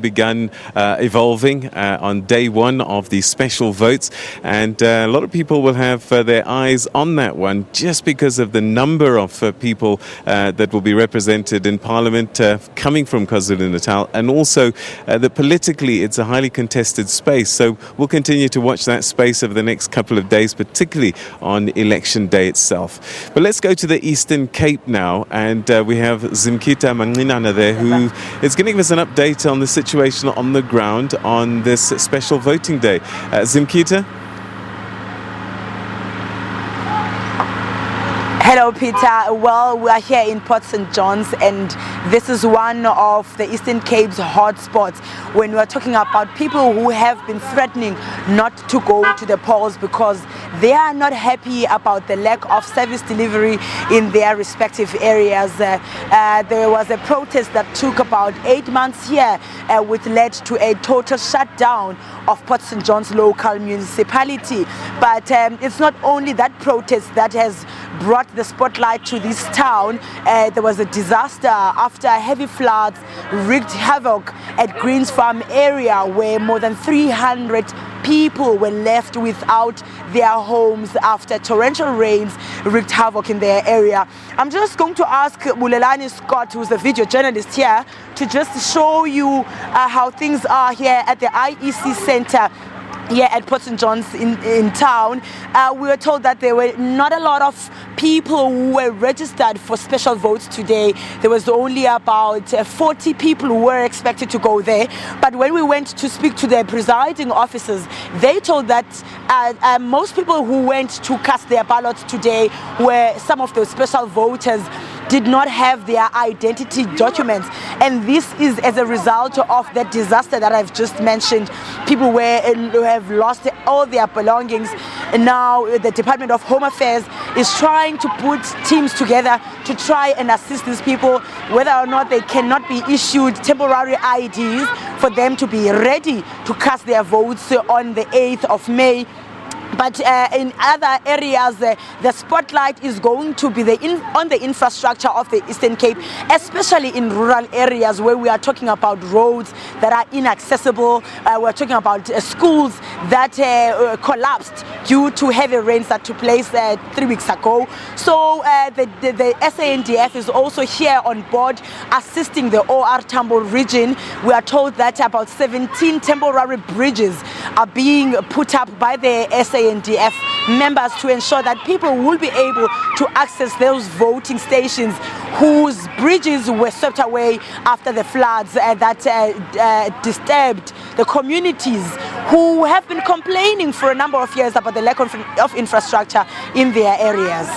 begun evolving on day one of the special votes, and a lot of people will have their eyes on that one just because of the number of people that will be represented in Parliament coming from KwaZulu-Natal, and also that politically it's a highly contested space. So we'll continue to watch that space over the next couple of days, particularly on election day itself. But let's go to the Eastern Cape now, and we have Zimkhitha Macingwane there, who is going to give us an update on the situation on the ground on this special voting day. Zimkhitha? Hello, Peter. Well, we are here in Port St. John's, and this is one of the Eastern Cape's hotspots when we are talking about people who have been threatening not to go to the polls because they are not happy about the lack of service delivery in their respective areas. There was a protest that took about 8 months here, which led to a total shutdown of Port St. John's local municipality. But it's not only that protest that has brought the spotlight to this town. There was a disaster after heavy floods wreaked havoc at Greens Farm area, where more than 300 people were left without their homes after torrential rains wreaked havoc in their area. I'm just going to ask Bulelani Scott, who's a video journalist here, to just show you how things are here at the IEC Center here at Port St. John's in town. We were told that there were not a lot of people who were registered for special votes today. There was only about 40 people who were expected to go there. But when we went to speak to the presiding officers, they told that most people who went to cast their ballots today were some of those special voters did not have their identity documents, and this is as a result of that disaster that I've just mentioned. People who have lost all their belongings, and now the Department of Home Affairs is trying to put teams together to try and assist these people, whether or not they cannot be issued temporary IDs for them to be ready to cast their votes on the 8th of May. But in other areas, the spotlight is going to be on the infrastructure of the Eastern Cape, especially in rural areas where we are talking about roads that are inaccessible. We're talking about schools that collapsed due to heavy rains that took place 3 weeks ago. So the SANDF is also here on board assisting the OR Tambo region. We are told that about 17 temporary bridges are being put up by the SANDF members to ensure that people will be able to access those voting stations whose bridges were swept away after the floods that disturbed the communities who have been complaining for a number of years about the lack of infrastructure in their areas.